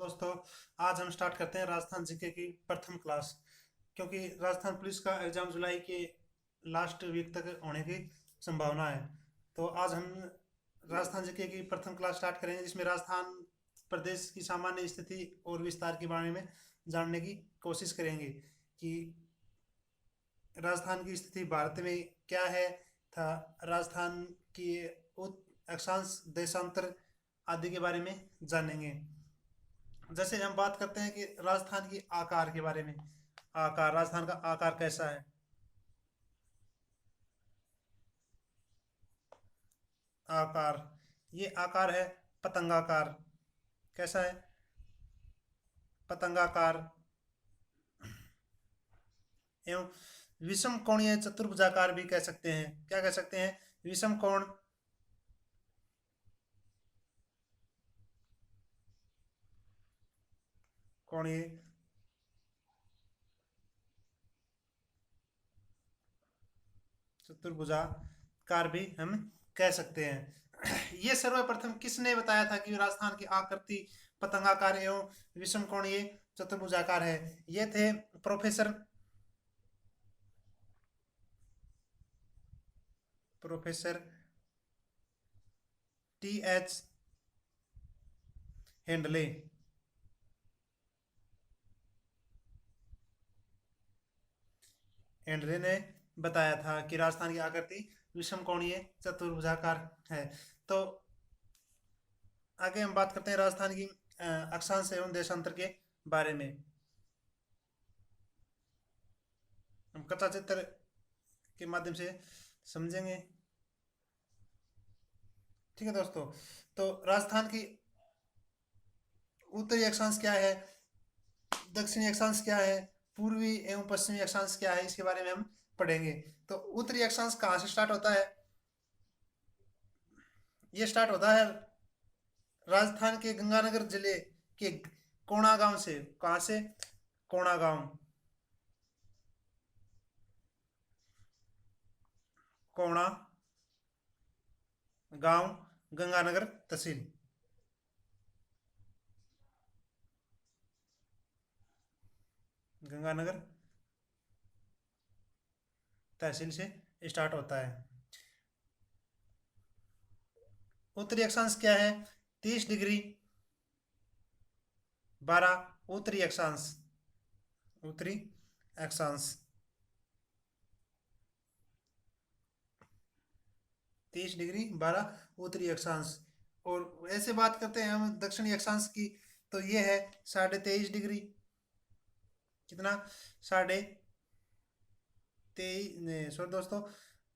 दोस्तों, आज हम स्टार्ट करते हैं राजस्थान जीके की प्रथम क्लास। क्योंकि राजस्थान पुलिस का एग्जाम जुलाई के लास्ट वीक तक होने की संभावना है। तो आज हम राजस्थान जीके की प्रथम क्लास स्टार्ट करेंगे, जिसमें राजस्थान प्रदेश की सामान्य स्थिति और विस्तार के बारे में जानने की कोशिश करेंगे कि राजस्थान की स्थिति भारत में क्या है, था राजस्थान की अक्षांश देशांतर आदि के बारे में जानेंगे। जैसे हम बात करते हैं कि राजस्थान की आकार के बारे में। आकार, राजस्थान का आकार कैसा है? आकार, ये आकार है पतंगाकार। कैसा है? पतंगाकार। एवं विषम कोणीय चतुर्भुजाकार भी कह सकते हैं। क्या कह सकते हैं? विषम कोण, कोणीय चतुर्भुजाकार भी हम कह सकते हैं। ये सर्वप्रथम किसने बताया था कि राजस्थान की आकृति पतंगाकार एवं विषम कोणीय चतुर्भुजाकार है? ये थे प्रोफेसर T.H. हेंडले। हेनरी ने बताया था कि राजस्थान की आकृति विषम कोणीय चतुर्भुजाकार है। तो आगे हम बात करते हैं राजस्थान की अक्षांश एवं देशांतर के बारे में। हम कथा चित्र के माध्यम से समझेंगे। ठीक है दोस्तों, तो राजस्थान की उत्तरी अक्षांश क्या है, दक्षिणी अक्षांश क्या है, पूर्वी एवं पश्चिमी अक्षांश क्या है, इसके बारे में हम पढ़ेंगे। तो उत्तरी अक्षांश कहाँ से स्टार्ट होता है? ये स्टार्ट होता है राजस्थान के गंगानगर जिले के कोणा गांव से। कहाँ से? कोणा गांव। कोणा गांव, गंगानगर तहसील। गंगानगर तहसील से स्टार्ट होता है। उत्तरी अक्षांश क्या है? 30 डिग्री 12 उत्तरी अक्षांश। उत्तरी अक्षांश 30 डिग्री 12 उत्तरी अक्षांश। और ऐसे बात करते हैं हम दक्षिणी अक्षांश की, तो ये है 23.5 डिग्री। कितना? 23.5, सॉरी दोस्तों,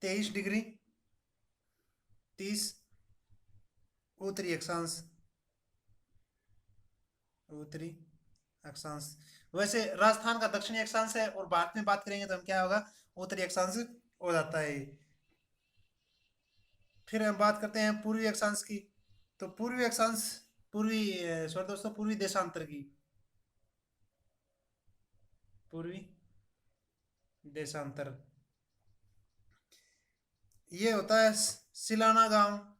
23 डिग्री 30 उत्तरी अक्षांश। उत्तरी अक्षांश। वैसे राजस्थान का दक्षिणी अक्षांश है, और भारत में बात करेंगे तो हम क्या होगा? उत्तरी अक्षांश हो जाता है। फिर हम बात करते हैं पूर्वी अक्षांश की। तो पूर्वी अक्षांश, पूर्वी, सॉरी दोस्तों, पूर्वी देशांतर की। पूर्वी देशांतर, ये होता है सिलाना गांव।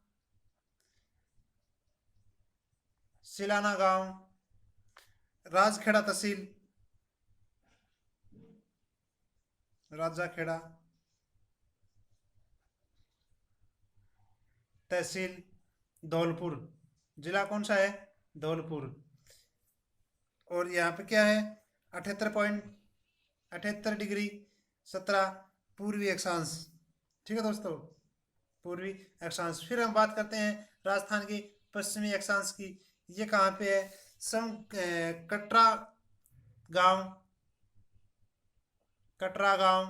सिलाना गांव, राजखेड़ा तहसील। राजाखेड़ा तहसील, धौलपुर। जिला कौन सा है? धौलपुर। और यहाँ पे क्या है? 78.78 डिग्री 17 पूर्वी अक्षांश। ठीक है दोस्तों, पूर्वी अक्षांश। फिर हम बात करते हैं राजस्थान की पश्चिमी अक्षांश की। ये कहाँ पे है? कटरा गांव। कटरा गांव,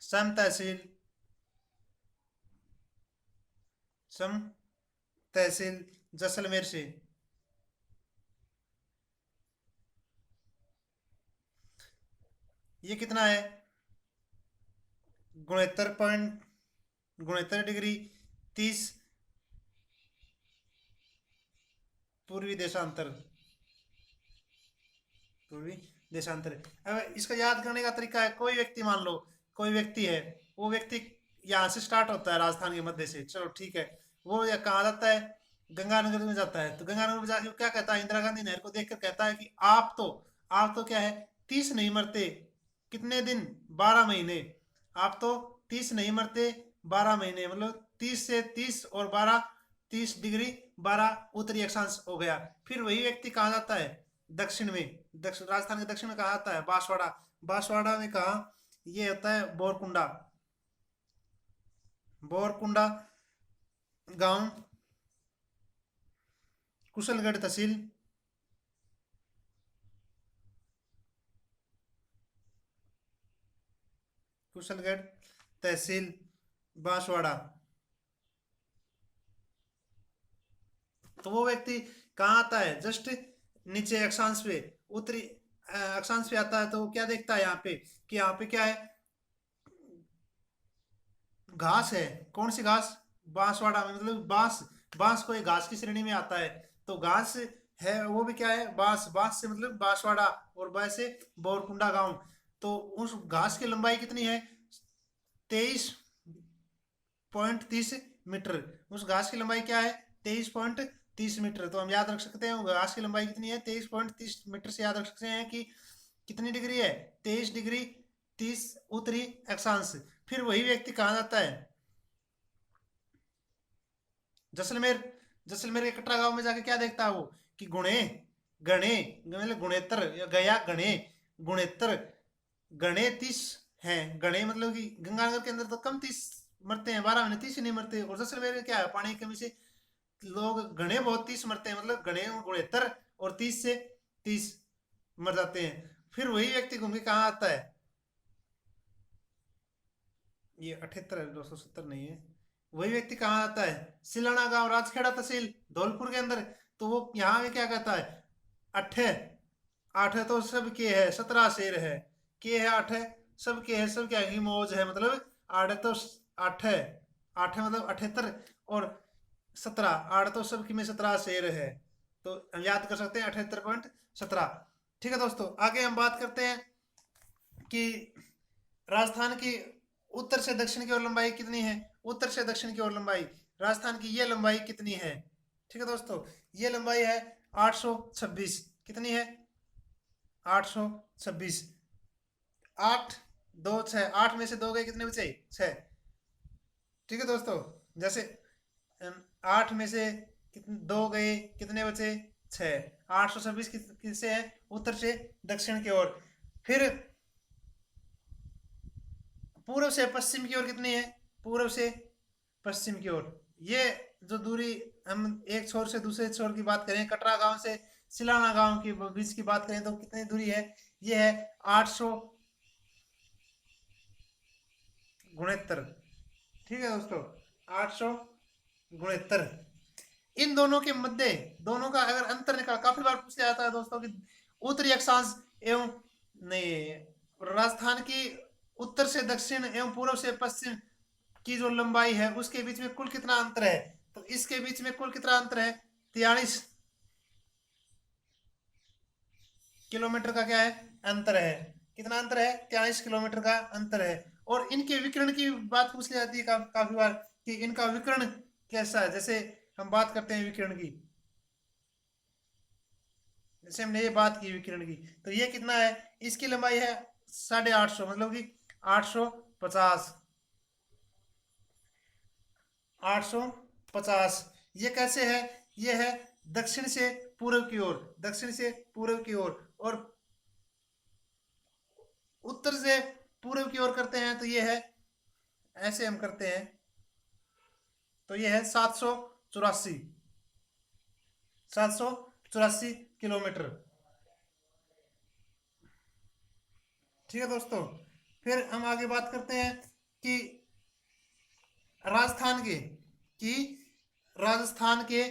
सम तहसील। सम तहसील जैसलमेर से। ये कितना है? 69.69 डिग्री 30 पूर्वी देशांतर। पूर्वी देशांतर। अब इसका याद करने का तरीका है, कोई व्यक्ति, मान लो कोई व्यक्ति है, वो व्यक्ति यहाँ से स्टार्ट होता है राजस्थान के मध्य से, चलो ठीक है, वो कहाँ जाता है? गंगानगर में जाता है। तो गंगानगर में जाके वो क्या कहता है, इंदिरा गांधी नहर को देखकर कहता है कि आप तो क्या है 30 नहीं मरते, कितने दिन, 12 महीने। आप तो 30 नहीं मरते 12 महीने, मतलब 30 से 30 और 12, 30 डिग्री 12 उत्तरी अक्षांश हो गया। फिर वही व्यक्ति कहाँ जाता है, दक्षिण में, दक्षिण राजस्थान के दक्षिण में कहाँ आता है, बांसवाड़ा। बांसवाड़ा में कहा, ये होता है बोरकुंडा, बोरकुंडा गांव, कुशलगढ़ तहसील, कुशलगढ़ तहसील, बांसवाड़ा। तो वो व्यक्ति कहाँ आता है, जस्ट नीचे अक्षांश पे, उत्तरी अक्षांश पे आता है। तो वो क्या देखता है यहाँ पे, कि यहाँ पे क्या है, घास है। कौन सी घास, बांसवाड़ा में, मतलब बांस, बांस को एक घास की श्रेणी में आता है। तो घास है वो भी क्या है, बांस, बांस से मतलब बांसवाड़ा, और बाय से बोरकुंडा गांव। तो उस घास की लंबाई कितनी है, 23.30 मीटर। उस घास की लंबाई क्या है, 23.30 मीटर। तो हम याद रख सकते हैं घास की लंबाई कितनी है, 23.30 मीटर से याद रख सकते हैं कि कितनी डिग्री है, 23 डिग्री 30 उत्तरी अक्षांश। फिर वही व्यक्ति कहाँ जाता है, जैसलमेर। जैसलमेर के कटरा गांव में जाके क्या देखता है वो, कि गुणे, गणे, मतलब गुणेतर, या गया गणे, गुणेतर, गणे 30 हैं। गणे मतलब कि गंगानगर के अंदर तो कम 30 मरते हैं, 12 महीने 30 ही नहीं मरते। और जैसलमेर में क्या है, पानी की कमी से लोग गणे बहुत 30 मरते हैं, मतलब गणे गुणेतर, और 30 से 30 मर जाते हैं। फिर वही व्यक्ति घूम के कहाँ आता है, ये 78 है, 270 नहीं है। वही व्यक्ति कहाँ आता है, सिलाना गांव, राजखेड़ा तहसील, धौलपुर के अंदर। तो वो यहाँ में क्या कहता है, अठे, आठ है तो सबके है, 17 शेर है, के है आठ है, सबके है, सबके है की मौज है, मतलब आठ है तो आठ है, आठ है मतलब 78, और 17, आठ तो सबकी में 17 शेर है। तो हम याद कर सकते हैं 78.17। ठीक है दोस्तों, आगे हम बात करते हैं कि राजस्थान की उत्तर से दक्षिण की ओर लंबाई कितनी है। उत्तर से दक्षिण की ओर लंबाई, राजस्थान की ये लंबाई कितनी है। ठीक है दोस्तों, ये लंबाई है 826। कितनी है, 826। 8 2 6, 8 में से 2 गए, कितने बचे, 6। ठीक है दोस्तों, जैसे 8 में से कितने 2 गए, कितने बचे, 6। 826 किससे है, उत्तर से दक्षिण की ओर। फिर पूर्व से पश्चिम की ओर कितनी है, पूर्व से पश्चिम की ओर, ये जो दूरी, हम एक छोर से दूसरे छोर की बात करें, कटरा गांव से सिलाना गांव की बीच की बात करें, तो कितनी दूरी है, ये है 869। ठीक है दोस्तों, 869। इन दोनों के मध्य, दोनों का अगर अंतर निकाल, काफी बार पूछा जाता है दोस्तों कि उत्तरी अक्षांश एवं, नहीं, राजस्थान की उत्तर से दक्षिण एवं पूर्व से पश्चिम की जो लंबाई है उसके बीच में कुल कितना अंतर है। तो इसके बीच में कुल कितना अंतर है, 43 किलोमीटर का क्या है, अंतर है। कितना अंतर है, 43 किलोमीटर का अंतर है। और इनके विकिरण की बात पूछ ली जाती है काफी बार, कि इनका विकिरण कैसा है। जैसे हम बात करते हैं विकिरण की, जैसे हमने ये बात की विकिरण की, तो ये कितना है, इसकी लंबाई है 850, मतलब कि 850, 850। ये कैसे है, ये है दक्षिण से पूर्व की ओर, दक्षिण से पूर्व की ओर। और उत्तर से पूर्व की ओर करते हैं तो ये है, ऐसे हम करते हैं, तो ये है 784, 784 किलोमीटर। ठीक है दोस्तों, फिर हम आगे बात करते हैं कि राजस्थान के, कि राजस्थान के